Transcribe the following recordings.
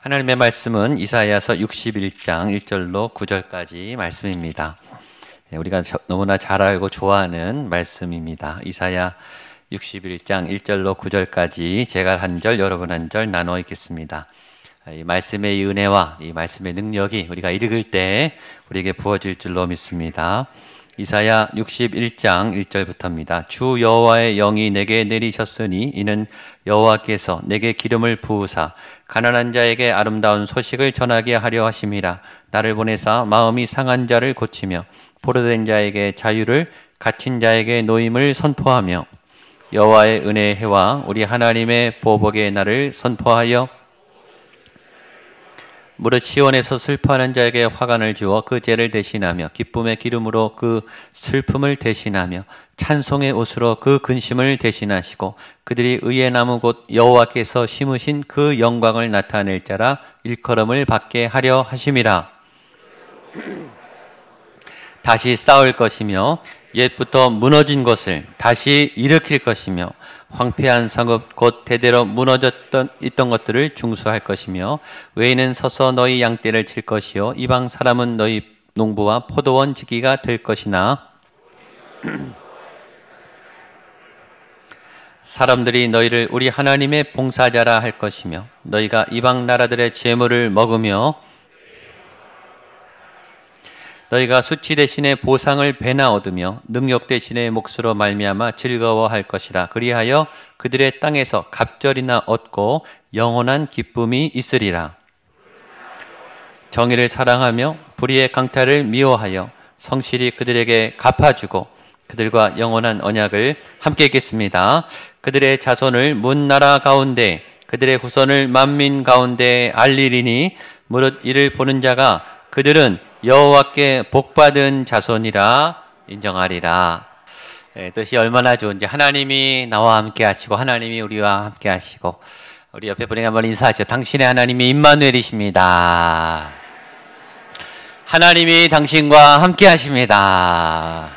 하나님의 말씀은 이사야서 61장 1절로 9절까지 말씀입니다. 우리가 너무나 잘 알고 좋아하는 말씀입니다. 이사야 61장 1절로 9절까지 제가 한 절, 여러분 한 절 나눠 읽겠습니다. 이 말씀의 은혜와 이 말씀의 능력이 우리가 읽을 때 우리에게 부어질 줄로 믿습니다. 이사야 61장 1절부터입니다. 주 여호와의 영이 내게 내리셨으니 이는 여호와께서 내게 기름을 부으사 가난한 자에게 아름다운 소식을 전하게 하려 하심이라. 나를 보내사 마음이 상한 자를 고치며 포로된 자에게 자유를, 갇힌 자에게 노임을 선포하며 여호와의 은혜의 해와 우리 하나님의 보복의 날을 선포하여 무릇 시온에서 슬퍼하는 자에게 화관을 주어 그 죄를 대신하며 기쁨의 기름으로 그 슬픔을 대신하며 찬송의 옷으로 그 근심을 대신하시고 그들이 의의 나무 곧 여호와께서 심으신 그 영광을 나타낼 자라 일컬음을 받게 하려 하심이라. 다시 쌓을 것이며 옛부터 무너진 것을 다시 일으킬 것이며 황폐한 성읍 곧 대대로 있던 것들을 중수할 것이며 외인은 서서 너희 양떼를 칠 것이요 이방 사람은 너희 농부와 포도원 지기가 될 것이나 사람들이 너희를 우리 하나님의 봉사자라 할 것이며 너희가 이방 나라들의 재물을 먹으며 너희가 수치 대신에 보상을 배나 얻으며 능력 대신에 몫으로 말미암아 즐거워할 것이라. 그리하여 그들의 땅에서 갑절이나 얻고 영원한 기쁨이 있으리라. 정의를 사랑하며 불의의 강탈을 미워하여 성실히 그들에게 갚아주고 그들과 영원한 언약을 함께 있겠습니다. 그들의 자손을 문 나라 가운데 그들의 후손을 만민 가운데 알리리니 무릇 이를 보는 자가 그들은 여호와께 복받은 자손이라 인정하리라. 뜻이 얼마나 좋은지. 하나님이 나와 함께 하시고 하나님이 우리와 함께 하시고 우리 옆에 분에게 한번 인사하시죠. 당신의 하나님이 임마누엘이십니다. 하나님이 당신과 함께 하십니다.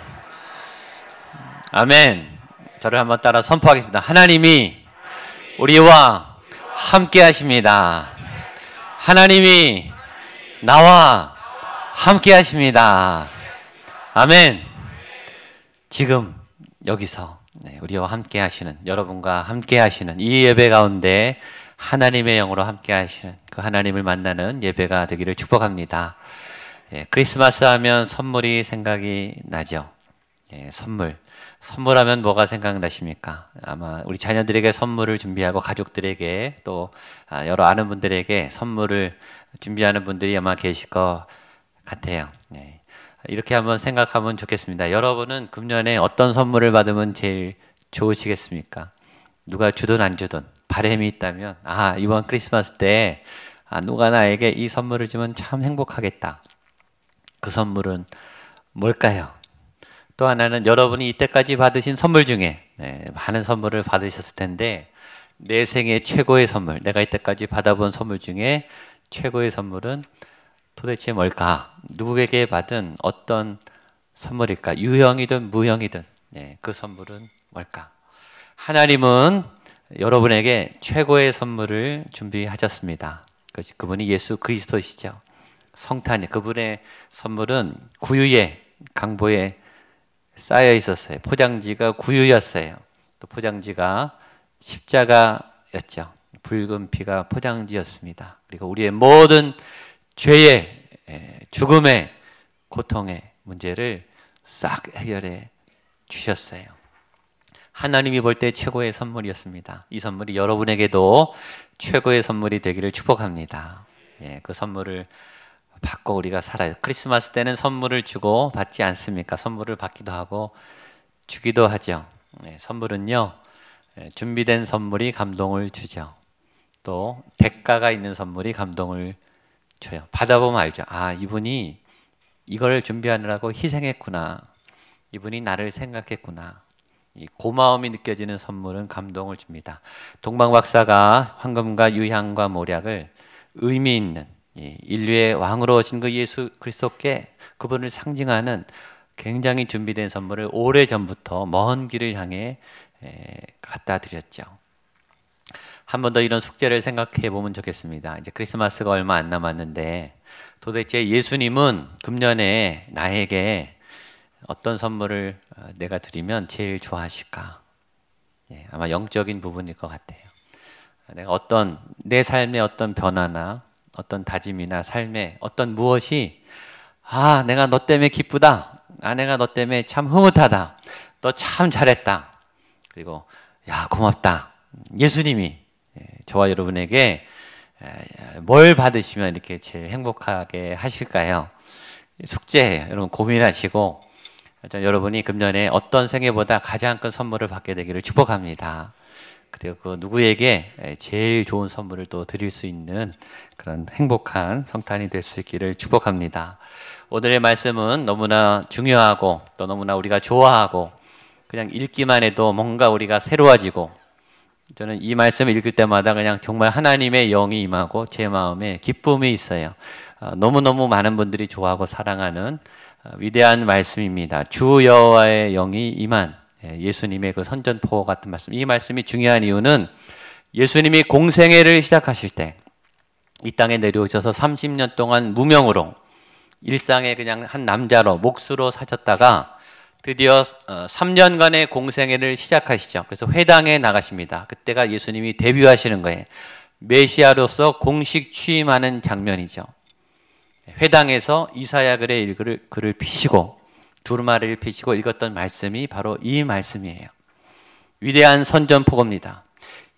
아멘. 저를 한번 따라 선포하겠습니다. 하나님이 우리와 함께 하십니다. 하나님이 나와 함께 하십니다. 아멘. 지금 여기서 우리와 함께 하시는, 여러분과 함께 하시는 이 예배 가운데 하나님의 영으로 함께 하시는 그 하나님을 만나는 예배가 되기를 축복합니다. 크리스마스 하면 선물이 생각이 나죠. 선물하면 뭐가 생각나십니까? 아마 우리 자녀들에게 선물을 준비하고 가족들에게 또 여러 아는 분들에게 선물을 준비하는 분들이 아마 계실 것 같아요. 이렇게 한번 생각하면 좋겠습니다. 여러분은 금년에 어떤 선물을 받으면 제일 좋으시겠습니까? 누가 주든 안 주든 바람이 있다면 이번 크리스마스 때 누가 나에게 이 선물을 주면 참 행복하겠다. 그 선물은 뭘까요? 또 하나는 여러분이 이때까지 받으신 선물 중에 많은 선물을 받으셨을 텐데 내 생애 최고의 선물, 내가 이때까지 받아본 선물 중에 최고의 선물은 도대체 뭘까? 누구에게 받은 어떤 선물일까? 유형이든 무형이든 그 선물은 뭘까? 하나님은 여러분에게 최고의 선물을 준비하셨습니다. 그분이 예수 그리스도시죠. 성탄이 그분의 선물은 구유에 강보에 쌓여 있었어요. 포장지가 구유였어요. 또 포장지가 십자가였죠. 붉은 피가 포장지였습니다. 그리고 우리의 모든 죄의, 죽음의, 고통의 문제를 싹 해결해 주셨어요. 하나님이 볼 때 최고의 선물이었습니다. 이 선물이 여러분에게도 최고의 선물이 되기를 축복합니다. 그 선물을 받고 우리가 살아요. 크리스마스 때는 선물을 주고 받지 않습니까? 선물을 받기도 하고 주기도 하죠. 선물은요, 준비된 선물이 감동을 주죠. 또 대가가 있는 선물이 감동을 줘요. 받아보면 알죠. 이분이 이걸 준비하느라고 희생했구나. 이분이 나를 생각했구나. 이 고마움이 느껴지는 선물은 감동을 줍니다. 동방 박사가 황금과 유향과 모략을 의미 있는 인류의 왕으로 오신 그 예수 그리스도께 그분을 상징하는 굉장히 준비된 선물을 오래전부터 먼 길을 향해 갖다 드렸죠. 한 번 더 이런 숙제를 생각해 보면 좋겠습니다. 이제 크리스마스가 얼마 안 남았는데 도대체 예수님은 금년에 나에게 어떤 선물을 내가 드리면 제일 좋아하실까? 예, 아마 영적인 부분일 것 같아요. 내가 내 삶의 어떤 변화나 어떤 다짐이나 삶의 어떤 무엇이 내가 너 때문에 기쁘다. 내가 너 때문에 참 흐뭇하다. 너 참 잘했다. 그리고 고맙다. 예수님이 저와 여러분에게 뭘 받으시면 이렇게 제일 행복하게 하실까요? 숙제예요. 여러분 고민하시고 여러분이 금년에 어떤 생애보다 가장 큰 선물을 받게 되기를 축복합니다. 그리고 그 누구에게 제일 좋은 선물을 또 드릴 수 있는 그런 행복한 성탄이 될 수 있기를 축복합니다. 오늘의 말씀은 너무나 중요하고 또 너무나 우리가 좋아하고 그냥 읽기만 해도 뭔가 우리가 새로워지고, 저는 이 말씀을 읽을 때마다 그냥 정말 하나님의 영이 임하고 제 마음에 기쁨이 있어요. 너무너무 많은 분들이 좋아하고 사랑하는 위대한 말씀입니다. 주 여호와의 영이 임한 예수님의 그 선전포 같은 말씀. 이 말씀이 중요한 이유는 예수님이 공생애를 시작하실 때 이 땅에 내려오셔서 30년 동안 무명으로 일상의 그냥 한 남자로 몫으로 사셨다가 드디어 3년간의 공생애를 시작하시죠. 그래서 회당에 나가십니다. 그때가 예수님이 데뷔하시는 거예요. 메시아로서 공식 취임하는 장면이죠. 회당에서 이사야 글의 글을 피시고 두루마리를 피시고 읽었던 말씀이 바로 이 말씀이에요. 위대한 선전포고입니다.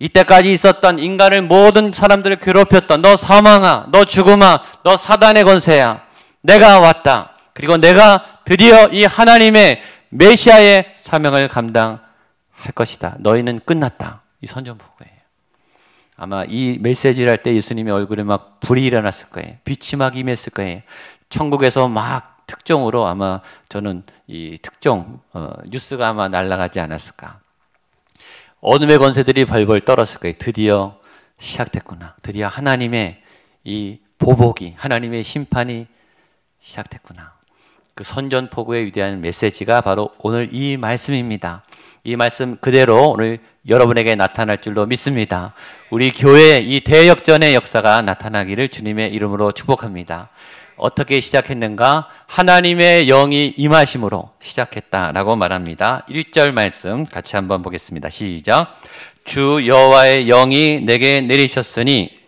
이때까지 있었던 인간을 모든 사람들을 괴롭혔던 너 사망아, 너 죽음아, 너 사단의 권세야. 내가 왔다. 그리고 내가 드디어 이 하나님의 메시아의 사명을 감당할 것이다. 너희는 끝났다. 이 선전포고예요. 아마 이 메시지를 할 때 예수님의 얼굴에 막 불이 일어났을 거예요. 빛이 막 임했을 거예요. 천국에서 막 특종으로 아마 저는 이 특종 뉴스가 아마 날아가지 않았을까. 어둠의 권세들이 벌벌 떨었을 거예요. 드디어 시작됐구나. 드디어 하나님의 이 보복이, 하나님의 심판이 시작됐구나. 그 선전포고의 위대한 메시지가 바로 오늘 이 말씀입니다. 이 말씀 그대로 오늘 여러분에게 나타날 줄로 믿습니다. 우리 교회의 이 대역전의 역사가 나타나기를 주님의 이름으로 축복합니다. 어떻게 시작했는가? 하나님의 영이 임하심으로 시작했다라고 말합니다. 1절 말씀 같이 한번 보겠습니다. 시작. 주 여호와의 영이 내게 내리셨으니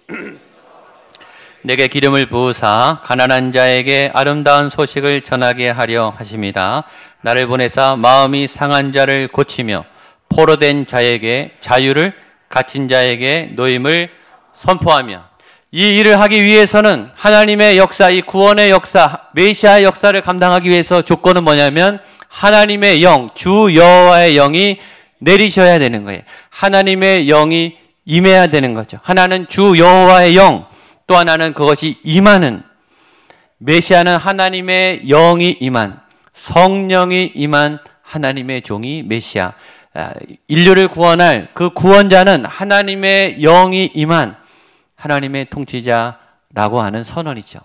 내게 기름을 부으사 가난한 자에게 아름다운 소식을 전하게 하려 하심이라. 나를 보내사 마음이 상한 자를 고치며 포로된 자에게 자유를, 갇힌 자에게 노임을 선포하며. 이 일을 하기 위해서는 하나님의 역사, 이 구원의 역사, 메시아의 역사를 감당하기 위해서 조건은 뭐냐면 하나님의 영, 주 여호와의 영이 내리셔야 되는 거예요. 하나님의 영이 임해야 되는 거죠. 하나는 주 여호와의 영, 또 하나는 그것이 임하는, 메시아는 하나님의 영이 임한, 성령이 임한 하나님의 종이 메시아. 인류를 구원할 그 구원자는 하나님의 영이 임한 하나님의 통치자라고 하는 선언이죠.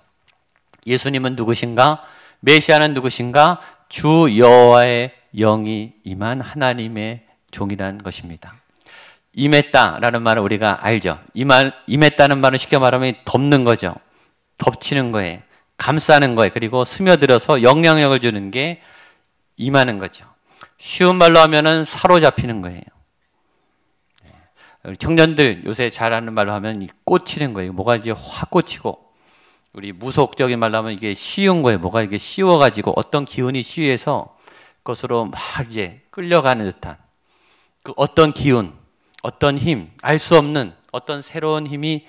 예수님은 누구신가? 메시아는 누구신가? 주 여호와의 영이 임한 하나님의 종이라는 것입니다. 임했다라는 말을 우리가 알죠. 임했다는 말은 쉽게 말하면 덮는 거죠. 덮치는 거예요. 감싸는 거예요. 그리고 스며들어서 영향력을 주는 게 임하는 거죠. 쉬운 말로 하면은 사로잡히는 거예요. 우리 청년들 요새 잘하는 말로 하면 꽂히는 거예요. 뭐가 이제 확 꽂히고, 우리 무속적인 말로 하면 이게 씌운 거예요. 뭐가 이게 씌워가지고 어떤 기운이 씌워서 그것으로 막 이제 끌려가는 듯한 그 어떤 기운, 어떤 힘, 알 수 없는 어떤 새로운 힘이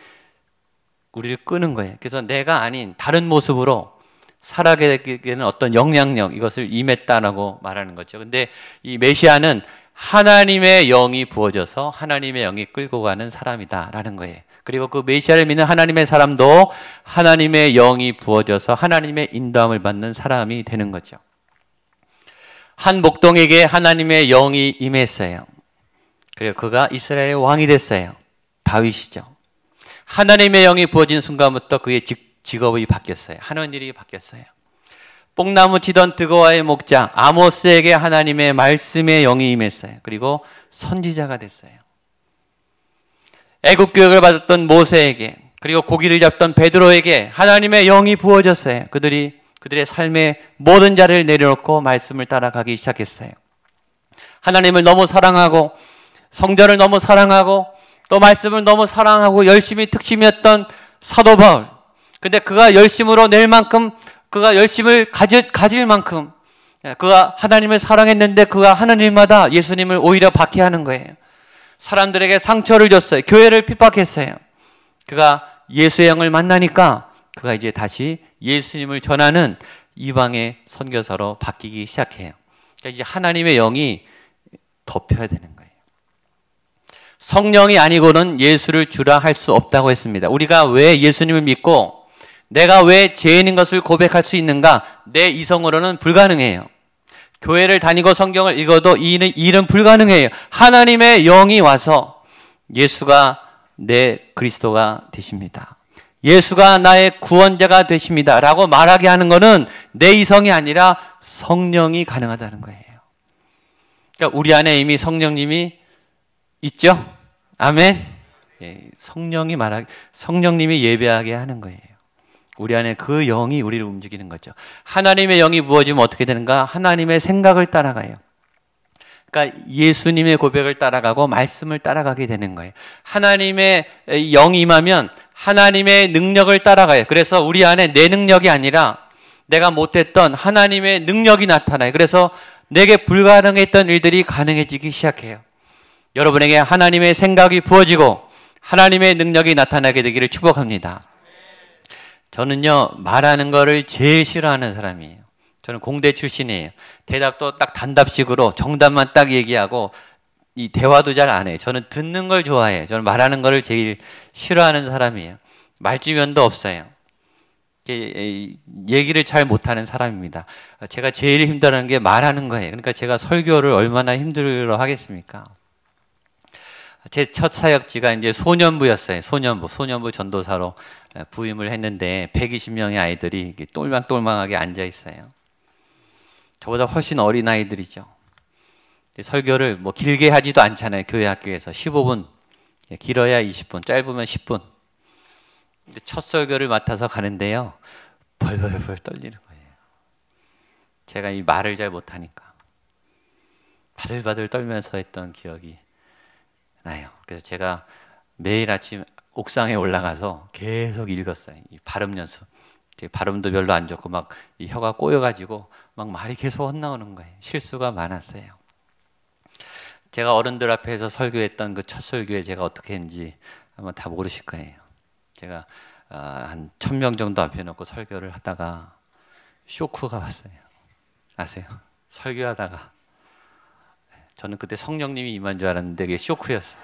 우리를 끄는 거예요. 그래서 내가 아닌 다른 모습으로 살아가게 되는 어떤 영향력, 이것을 임했다라고 말하는 거죠. 근데 이 메시아는 하나님의 영이 부어져서 하나님의 영이 끌고 가는 사람이다라는 거예요. 그리고 그 메시아를 믿는 하나님의 사람도 하나님의 영이 부어져서 하나님의 인도함을 받는 사람이 되는 거죠. 한 목동에게 하나님의 영이 임했어요. 그리고 그가 이스라엘의 왕이 됐어요. 다윗이죠. 하나님의 영이 부어진 순간부터 그의 직업이 바뀌었어요. 하는 일이 바뀌었어요. 뽕나무 치던 드고아의 목자 아모스에게 하나님의 말씀의 영이 임했어요. 그리고 선지자가 됐어요. 애국 교육을 받았던 모세에게, 그리고 고기를 잡던 베드로에게 하나님의 영이 부어졌어요. 그들의 삶의 모든 자리를 내려놓고 말씀을 따라가기 시작했어요. 하나님을 너무 사랑하고 성전을 너무 사랑하고 또 말씀을 너무 사랑하고 열심히 특심이었던 사도 바울. 근데 그가 열심으로 낼 만큼, 그가 열심을 가질 만큼 그가 하나님을 사랑했는데 그가 하나님마다 예수님을 오히려 박해하는 거예요. 사람들에게 상처를 줬어요. 교회를 핍박했어요. 그가 예수의 영을 만나니까 그가 이제 다시 예수님을 전하는 이방의 선교사로 바뀌기 시작해요. 그러니까 이제 하나님의 영이 덮여야 되는 거예요. 성령이 아니고는 예수를 주라 할 수 없다고 했습니다. 우리가 왜 예수님을 믿고 내가 왜 죄인인 것을 고백할 수 있는가? 내 이성으로는 불가능해요. 교회를 다니고 성경을 읽어도 이 일은 불가능해요. 하나님의 영이 와서 예수가 내 그리스도가 되십니다. 예수가 나의 구원자가 되십니다. 라고 말하게 하는 것은 내 이성이 아니라 성령이 가능하다는 거예요. 그러니까 우리 안에 이미 성령님이 있죠? 아멘? 예, 성령님이 예배하게 하는 거예요. 우리 안에 그 영이 우리를 움직이는 거죠. 하나님의 영이 부어지면 어떻게 되는가? 하나님의 생각을 따라가요. 그러니까 예수님의 고백을 따라가고 말씀을 따라가게 되는 거예요. 하나님의 영이 임하면 하나님의 능력을 따라가요. 그래서 우리 안에 내 능력이 아니라 내가 못했던 하나님의 능력이 나타나요. 그래서 내게 불가능했던 일들이 가능해지기 시작해요. 여러분에게 하나님의 생각이 부어지고 하나님의 능력이 나타나게 되기를 축복합니다. 저는요, 말하는 거를 제일 싫어하는 사람이에요. 저는 공대 출신이에요. 대답도 딱 단답식으로 정답만 딱 얘기하고 이 대화도 잘 안 해요. 저는 듣는 걸 좋아해요. 저는 말하는 거를 제일 싫어하는 사람이에요. 말주변도 없어요. 얘기를 잘 못하는 사람입니다. 제가 제일 힘들어하는 게 말하는 거예요. 그러니까 제가 설교를 얼마나 힘들어 하겠습니까? 제 첫 사역지가 이제 소년부였어요. 소년부 전도사로 부임을 했는데 120명의 아이들이 똘망똘망하게 앉아 있어요. 저보다 훨씬 어린 아이들이죠. 설교를 뭐 길게 하지도 않잖아요. 교회 학교에서 15분, 길어야 20분, 짧으면 10분. 첫 설교를 맡아서 가는데요, 벌벌벌 떨리는 거예요. 제가 이 말을 잘 못하니까 바들바들 떨면서 했던 기억이 나요. 그래서 제가 매일 아침 옥상에 올라가서 계속 읽었어요. 이 발음 연습. 제 발음도 별로 안 좋고 막 이 혀가 꼬여가지고 막 말이 계속 헛나오는 거예요. 실수가 많았어요. 제가 어른들 앞에서 설교했던 그 첫 설교에 제가 어떻게 했는지 아마 다 모르실 거예요. 제가 한 1000명 정도 앞에 놓고 설교를 하다가 쇼크가 왔어요. 아세요? 설교하다가 저는 그때 성령님이 임한 줄 알았는데 그게 쇼크였어요.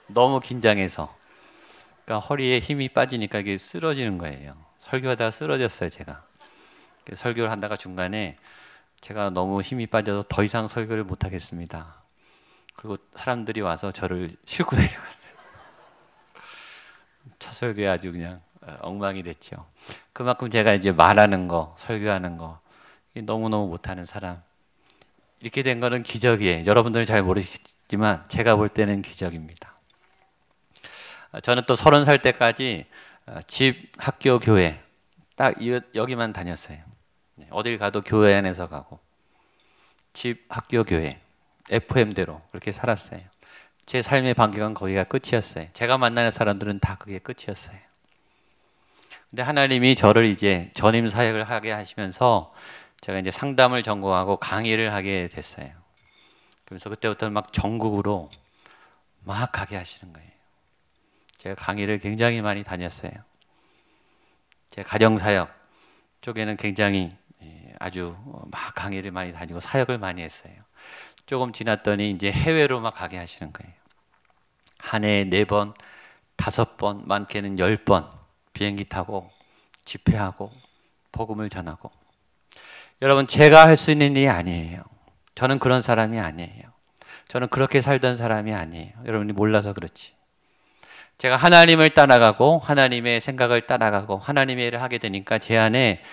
너무 긴장해서. 그러니까 허리에 힘이 빠지니까 이게 쓰러지는 거예요. 설교하다가 쓰러졌어요, 제가. 설교를 하다가 중간에 제가 너무 힘이 빠져서 더 이상 설교를 못 하겠습니다. 그리고 사람들이 와서 저를 싣고 내려갔어요. 첫 설교에 아주 그냥 엉망이 됐죠. 그만큼 제가 이제 말하는 거, 설교하는 거 너무너무 못하는 사람. 이렇게 된 거는 기적이에요. 여러분들은 잘 모르시지만 제가 볼 때는 기적입니다. 저는 또 30살 때까지 집, 학교, 교회 딱 여기만 다녔어요. 어딜 가도 교회 안에서 가고 집, 학교, 교회 FM대로 그렇게 살았어요. 제 삶의 반경은 거기가 끝이었어요. 제가 만나는 사람들은 다 그게 끝이었어요. 근데 하나님이 저를 이제 전임 사역을 하게 하시면서 제가 이제 상담을 전공하고 강의를 하게 됐어요. 그래서 그때부터 막 전국으로 막 가게 하시는 거예요. 제가 강의를 굉장히 많이 다녔어요. 제 가정사역 쪽에는 굉장히 아주 막 강의를 많이 다니고 사역을 많이 했어요. 조금 지났더니 이제 해외로 막 가게 하시는 거예요. 한 해에 4번, 5번, 많게는 10번 비행기 타고 집회하고 복음을 전하고. 여러분, 제가 할 수 있는 일이 아니에요. 저는 그런 사람이 아니에요. 저는 그렇게 살던 사람이 아니에요. 여러분이 몰라서 그렇지. 제가 하나님을 따라가고 하나님의 생각을 따라가고 하나님의 일을 하게 되니까 제 안에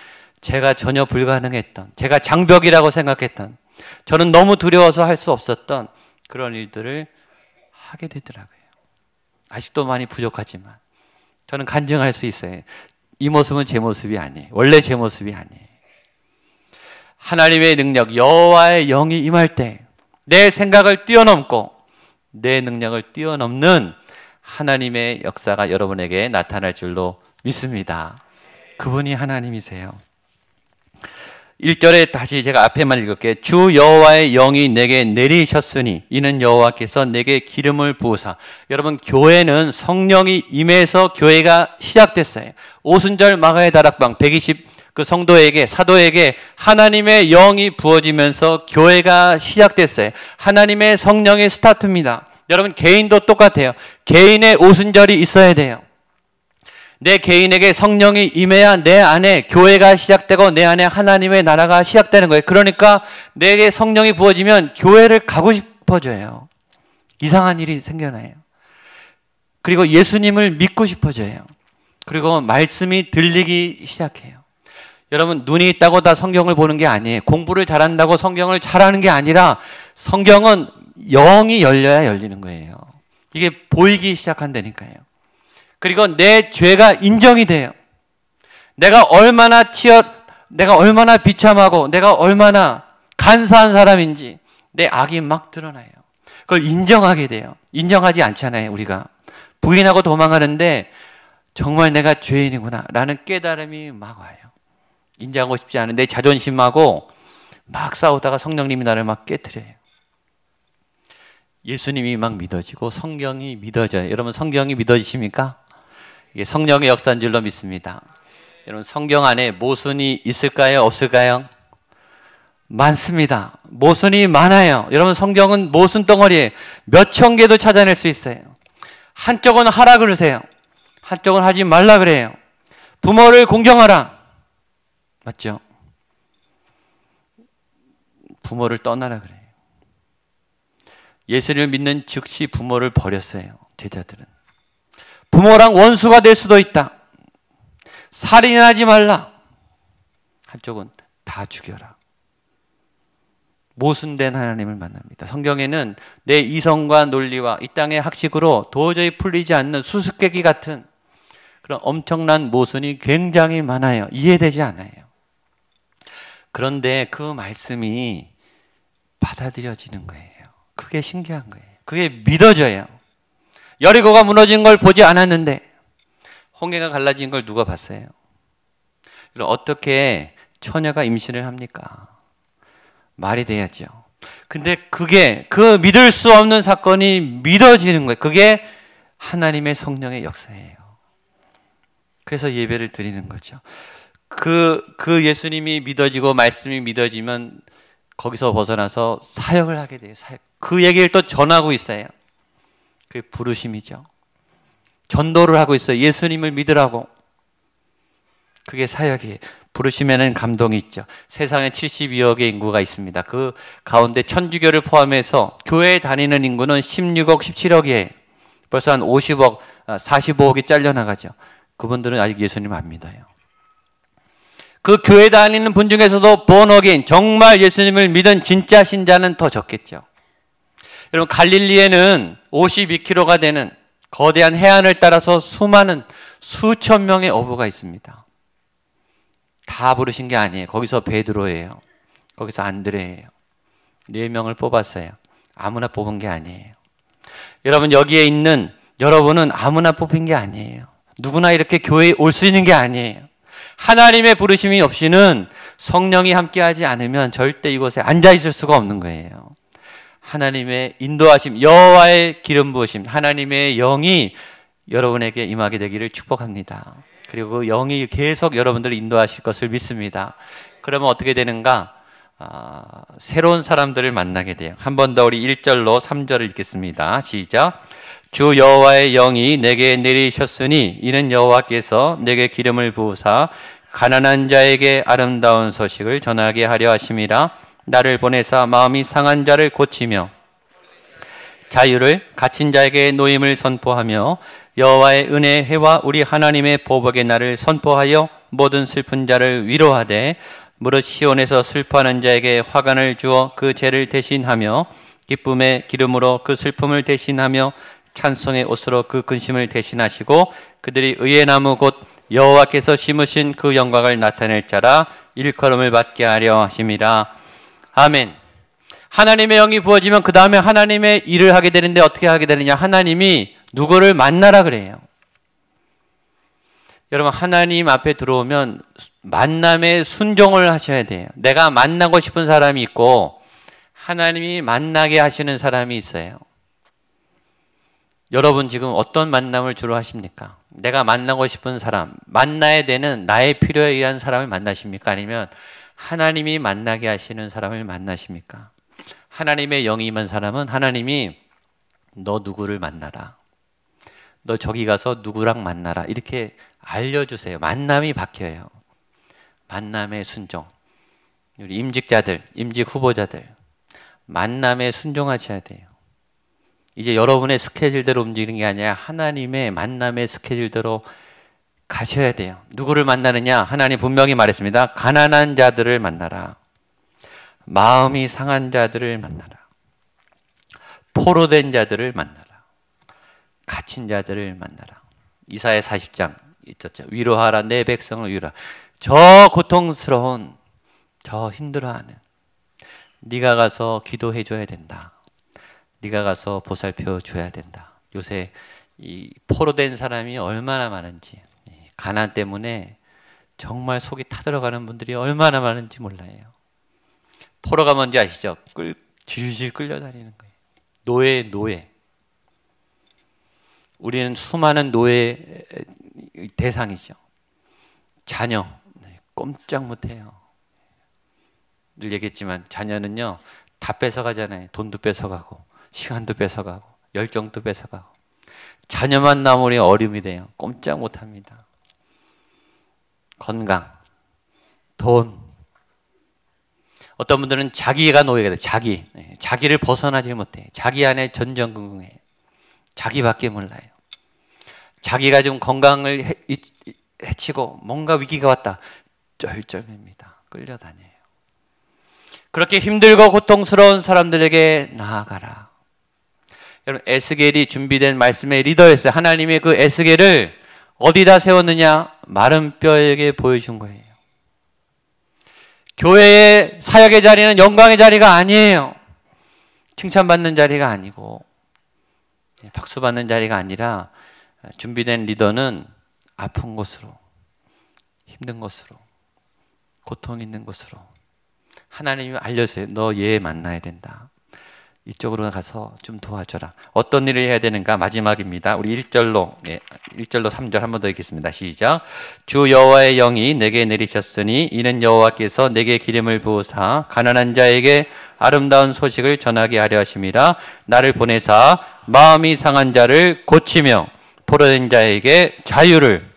제가 전혀 불가능했던, 제가 장벽이라고 생각했던, 저는 너무 두려워서 할 수 없었던 그런 일들을 하게 되더라고요. 아직도 많이 부족하지만 저는 간증할 수 있어요. 이 모습은 제 모습이 아니에요. 원래 제 모습이 아니에요. 하나님의 능력, 여호와의 영이 임할 때 내 생각을 뛰어넘고 내 능력을 뛰어넘는 하나님의 역사가 여러분에게 나타날 줄로 믿습니다. 그분이 하나님이세요. 1절에 다시 제가 앞에만 읽을게요. 주 여호와의 영이 내게 내리셨으니 이는 여호와께서 내게 기름을 부으사. 여러분, 교회는 성령이 임해서 교회가 시작됐어요. 오순절 마가의 다락방 120 그 성도에게, 사도에게 하나님의 영이 부어지면서 교회가 시작됐어요. 하나님의 성령의 스타트입니다. 여러분, 개인도 똑같아요. 개인의 오순절이 있어야 돼요. 내 개인에게 성령이 임해야 내 안에 교회가 시작되고 내 안에 하나님의 나라가 시작되는 거예요. 그러니까 내게 성령이 부어지면 교회를 가고 싶어져요. 이상한 일이 생겨나요. 그리고 예수님을 믿고 싶어져요. 그리고 말씀이 들리기 시작해요. 여러분, 눈이 있다고 다 성경을 보는 게 아니에요. 공부를 잘한다고 성경을 잘하는 게 아니라 성경은 영이 열려야 열리는 거예요. 이게 보이기 시작한다니까요. 그리고 내 죄가 인정이 돼요. 내가 얼마나 비참하고 내가 얼마나 간사한 사람인지 내 악이 막 드러나요. 그걸 인정하게 돼요. 인정하지 않잖아요, 우리가. 부인하고 도망가는데 정말 내가 죄인이구나 라는 깨달음이 막 와요. 인정하고 싶지 않은 내 자존심하고 막 싸우다가 성령님이 나를 막 깨트려요. 예수님이 막 믿어지고 성경이 믿어져요. 여러분, 성경이 믿어지십니까? 이게 성령의 역사인 줄로 믿습니다. 여러분, 성경 안에 모순이 있을까요? 없을까요? 많습니다. 모순이 많아요. 여러분, 성경은 모순 덩어리에 몇천 개도 찾아낼 수 있어요. 한쪽은 하라 그러세요. 한쪽은 하지 말라 그래요. 부모를 공경하라. 맞죠? 부모를 떠나라 그래요. 예수님을 믿는 즉시 부모를 버렸어요. 제자들은. 부모랑 원수가 될 수도 있다. 살인하지 말라. 한쪽은 다 죽여라. 모순된 하나님을 만납니다. 성경에는 내 이성과 논리와 이 땅의 학식으로 도저히 풀리지 않는 수수께끼 같은 그런 엄청난 모순이 굉장히 많아요. 이해되지 않아요. 그런데 그 말씀이 받아들여지는 거예요. 그게 신기한 거예요. 그게 믿어져요. 여리고가 무너진 걸 보지 않았는데 홍해가 갈라진 걸 누가 봤어요? 그럼 어떻게 처녀가 임신을 합니까? 말이 돼야죠. 근데 그게 그 믿을 수 없는 사건이 믿어지는 거예요. 그게 하나님의 성령의 역사예요. 그래서 예배를 드리는 거죠. 그 예수님이 믿어지고 말씀이 믿어지면 거기서 벗어나서 사역을 하게 돼요. 사역. 그 얘기를 또 전하고 있어요. 그게 부르심이죠. 전도를 하고 있어요. 예수님을 믿으라고. 그게 사역이에요. 부르심에는 감동이 있죠. 세상에 72억의 인구가 있습니다. 그 가운데 천주교를 포함해서 교회에 다니는 인구는 16억, 17억이에요. 벌써 한 50억, 45억이 잘려나가죠. 그분들은 아직 예수님 안 믿어요. 그 교회 다니는 분 중에서도 본어게인 정말 예수님을 믿은 진짜 신자는 더 적겠죠. 여러분, 갈릴리에는 52km가 되는 거대한 해안을 따라서 수많은 수천 명의 어부가 있습니다. 다 부르신 게 아니에요. 거기서 베드로예요. 거기서 안드레예요. 4명을 뽑았어요. 아무나 뽑은 게 아니에요. 여러분, 여기에 있는 여러분은 아무나 뽑힌 게 아니에요. 누구나 이렇게 교회에 올 수 있는 게 아니에요. 하나님의 부르심이 없이는 성령이 함께하지 않으면 절대 이곳에 앉아 있을 수가 없는 거예요. 하나님의 인도하심, 여호와의 기름 부으심, 하나님의 영이 여러분에게 임하게 되기를 축복합니다. 그리고 그 영이 계속 여러분들을 인도하실 것을 믿습니다. 그러면 어떻게 되는가? 새로운 사람들을 만나게 돼요. 한 번 더 우리 1절로 3절을 읽겠습니다. 시작. 주 여호와의 영이 내게 내리셨으니 이는 여호와께서 내게 기름을 부으사 가난한 자에게 아름다운 소식을 전하게 하려 하심이라. 나를 보내사 마음이 상한 자를 고치며 자유를 갇힌 자에게 노임을 선포하며 여호와의 은혜의 해와 우리 하나님의 보복의 날을 선포하여 모든 슬픈 자를 위로하되 무릇 시온에서 슬퍼하는 자에게 화관을 주어 그 죄를 대신하며 기쁨의 기름으로 그 슬픔을 대신하며 찬송의 옷으로 그 근심을 대신하시고 그들이 의의 나무 곧 여호와께서 심으신 그 영광을 나타낼 자라 일컬음을 받게 하려 하심이라. 아멘. 하나님의 영이 부어지면 그 다음에 하나님의 일을 하게 되는데 어떻게 하게 되느냐? 하나님이 누구를 만나라 그래요. 여러분, 하나님 앞에 들어오면 만남에 순종을 하셔야 돼요. 내가 만나고 싶은 사람이 있고 하나님이 만나게 하시는 사람이 있어요. 여러분 지금 어떤 만남을 주로 하십니까? 내가 만나고 싶은 사람, 만나야 되는 나의 필요에 의한 사람을 만나십니까? 아니면 하나님이 만나게 하시는 사람을 만나십니까? 하나님의 영이 임한 사람은 하나님이 너 누구를 만나라, 너 저기 가서 누구랑 만나라 이렇게 알려주세요. 만남이 바뀌어요. 만남의 순종. 우리 임직자들, 임직 후보자들 만남에 순종하셔야 돼요. 이제 여러분의 스케줄대로 움직이는 게 아니라 하나님의 만남의 스케줄대로 가셔야 돼요. 누구를 만나느냐? 하나님 분명히 말했습니다. 가난한 자들을 만나라. 마음이 상한 자들을 만나라. 포로된 자들을 만나라. 갇힌 자들을 만나라. 이사야 40장 있었죠. 위로하라 내 백성을 위로하라. 저 고통스러운, 저 힘들어하는 네가 가서 기도해 줘야 된다. 네가 가서 보살펴 줘야 된다. 요새 이 포로된 사람이 얼마나 많은지, 가난 때문에 정말 속이 타들어가는 분들이 얼마나 많은지 몰라요. 포로가 뭔지 아시죠? 질질 끌려다니는 거예요. 노예. 우리는 수많은 노예 대상이죠. 자녀 꼼짝 못해요. 늘 얘기했지만 자녀는요 다 뺏어가잖아요. 돈도 뺏어가고 시간도 뺏어가고 열정도 뺏어가고. 자녀만 나면 우리 어려움이 돼요. 꼼짝 못합니다. 건강, 돈. 어떤 분들은 자기가 노예가 돼요. 자기를 벗어나지 못해. 자기 안에 전전긍긍해. 자기밖에 몰라요. 자기가 좀 건강을 해치고 뭔가 위기가 왔다. 쩔쩔맵니다. 끌려다녀요. 그렇게 힘들고 고통스러운 사람들에게 나아가라. 여러분, 에스겔이 준비된 말씀의 리더였어요. 하나님의 그 에스겔을 어디다 세웠느냐? 마른 뼈에게 보여준 거예요. 교회의 사역의 자리는 영광의 자리가 아니에요. 칭찬받는 자리가 아니고 박수 받는 자리가 아니라 준비된 리더는 아픈 곳으로, 힘든 곳으로, 고통 있는 곳으로 하나님이 알려주세요. 너 얘 만나야 된다. 이쪽으로 가서 좀 도와줘라. 어떤 일을 해야 되는가? 마지막입니다. 우리 1절로 3절 한 번 더 읽겠습니다. 시작. 주 여호와의 영이 내게 내리셨으니 이는 여호와께서 내게 기름을 부으사 가난한 자에게 아름다운 소식을 전하게 하려 하심이라. 나를 보내사 마음이 상한 자를 고치며 포로된 자에게 자유를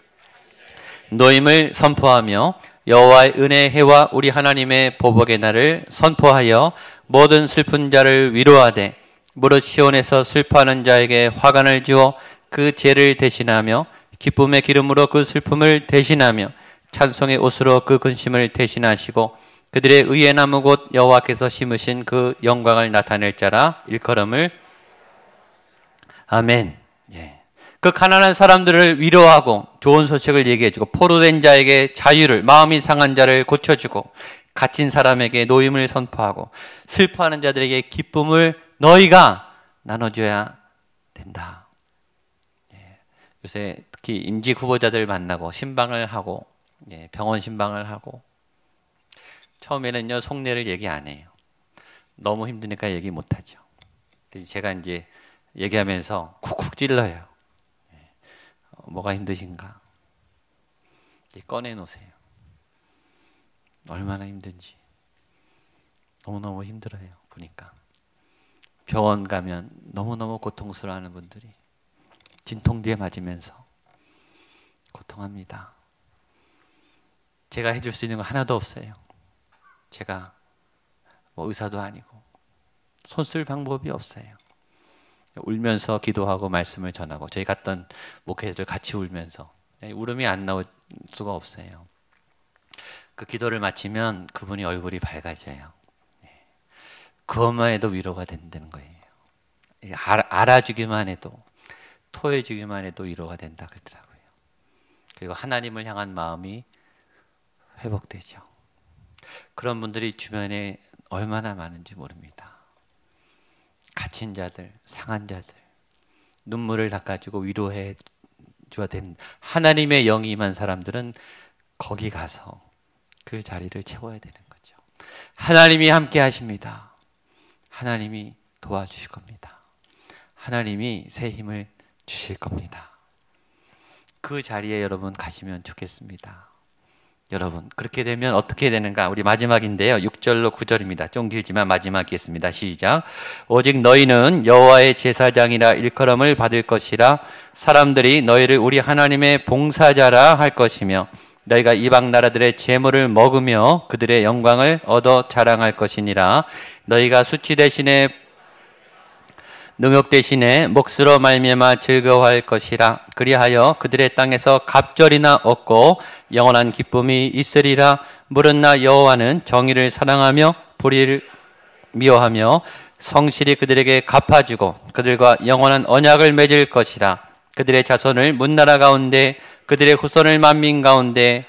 노임을 선포하며 여호와의 은혜의 해와 우리 하나님의 보복의 날을 선포하여 모든 슬픈 자를 위로하되 무릇 시온에서 슬퍼하는 자에게 화관을 주어 그 죄를 대신하며 기쁨의 기름으로 그 슬픔을 대신하며 찬송의 옷으로 그 근심을 대신하시고 그들의 의의 나무 곧 여호와께서 심으신 그 영광을 나타낼 자라 일컬음을. 아멘. 그 가난한 사람들을 위로하고 좋은 소식을 얘기해주고 포로된 자에게 자유를, 마음이 상한 자를 고쳐주고 갇힌 사람에게 노임을 선포하고 슬퍼하는 자들에게 기쁨을 너희가 나눠줘야 된다. 요새 특히 임직 후보자들 만나고 신방을 하고 병원 신방을 하고 처음에는요 속내를 얘기 안 해요. 너무 힘드니까 얘기 못 하죠. 제가 이제 얘기하면서 쿡쿡 찔러요. 뭐가 힘드신가? 꺼내놓으세요. 얼마나 힘든지. 너무너무 힘들어요. 보니까. 병원 가면 너무너무 고통스러워하는 분들이 진통제에 맞으면서 고통합니다. 제가 해줄 수 있는 거 하나도 없어요. 제가 뭐 의사도 아니고 손 쓸 방법이 없어요. 울면서 기도하고 말씀을 전하고 저희 갔던 목회자들 같이 울면서 울음이 안 나올 수가 없어요. 그 기도를 마치면 그분이 얼굴이 밝아져요. 그것만 해도 위로가 된다는 거예요. 알아주기만 해도 토해주기만 해도 위로가 된다 그러더라고요. 그리고 하나님을 향한 마음이 회복되죠. 그런 분들이 주변에 얼마나 많은지 모릅니다. 갇힌 자들, 상한 자들, 눈물을 닦아주고 위로해 줘야 되는 하나님의 영이 임한 사람들은 거기 가서 그 자리를 채워야 되는 거죠. 하나님이 함께 하십니다. 하나님이 도와주실 겁니다. 하나님이 새 힘을 주실 겁니다. 그 자리에 여러분 가시면 좋겠습니다. 여러분 그렇게 되면 어떻게 되는가? 우리 마지막인데요. 6절로 9절입니다. 좀 길지만 마지막이겠습니다. 시작. 오직 너희는 여호와의 제사장이라 일컬음을 받을 것이라. 사람들이 너희를 우리 하나님의 봉사자라 할 것이며 너희가 이방 나라들의 재물을 먹으며 그들의 영광을 얻어 자랑할 것이니라. 너희가 수치 대신에 능욕 대신에 몫으로 말미암아 즐거워할 것이라. 그리하여 그들의 땅에서 갑절이나 얻고 영원한 기쁨이 있으리라. 물은 나 여호와는 정의를 사랑하며 불의를 미워하며 성실히 그들에게 갚아주고 그들과 영원한 언약을 맺을 것이라. 그들의 자손을 문나라 가운데 그들의 후손을 만민 가운데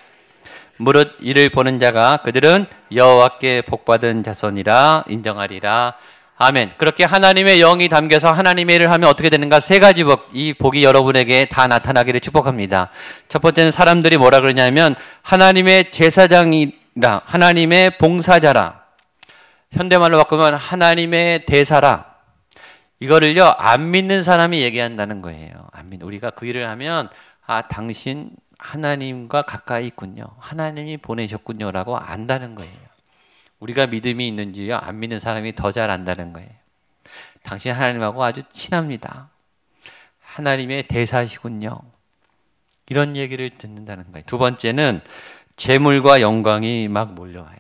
무릇 이를 보는 자가 그들은 여호와께 복받은 자손이라 인정하리라. 아멘. 그렇게 하나님의 영이 담겨서 하나님의 일을 하면 어떻게 되는가? 세 가지 복, 이 복이 여러분에게 다 나타나기를 축복합니다. 첫 번째는 사람들이 뭐라 그러냐면 하나님의 제사장이라, 하나님의 봉사자라, 현대말로 바꾸면 하나님의 대사라. 이거를요 안 믿는 사람이 얘기한다는 거예요. 안 믿는, 우리가 그 일을 하면 당신 하나님과 가까이 있군요, 하나님이 보내셨군요라고 안다는 거예요. 우리가 믿음이 있는지요 안 믿는 사람이 더 잘 안다는 거예요. 당신 하나님하고 아주 친합니다, 하나님의 대사시군요, 이런 얘기를 듣는다는 거예요. 두 번째는 재물과 영광이 막 몰려와요.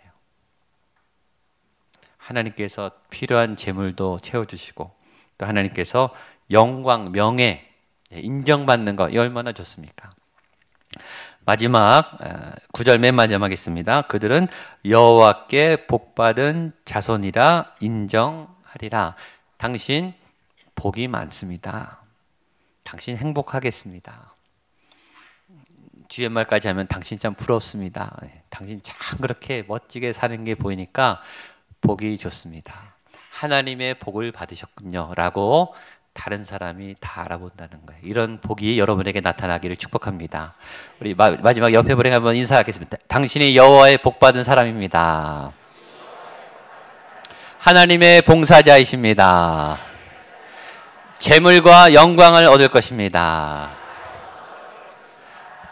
하나님께서 필요한 재물도 채워주시고 또 하나님께서 영광, 명예, 인정받는 거, 이 얼마나 좋습니까? 마지막 9절 맨 마지막에 있습니다. 그들은 여호와께 복받은 자손이라 인정하리라. 당신 복이 많습니다. 당신 행복하겠습니다. 주연말까지 하면 당신 참 부럽습니다. 당신 참 그렇게 멋지게 사는 게 보이니까 복이 좋습니다. 하나님의 복을 받으셨군요 라고 다른 사람이 다 알아본다는 거예요. 이런 복이 여러분에게 나타나기를 축복합니다. 우리 마지막 옆에 분에게 한번 인사하겠습니다. 당신이 여호와의 복받은 사람입니다. 하나님의 봉사자이십니다. 재물과 영광을 얻을 것입니다.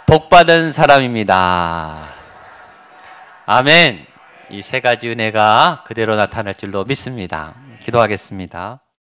복받은 사람입니다. 아멘. 이 세 가지 은혜가 그대로 나타날 줄로 믿습니다. 기도하겠습니다.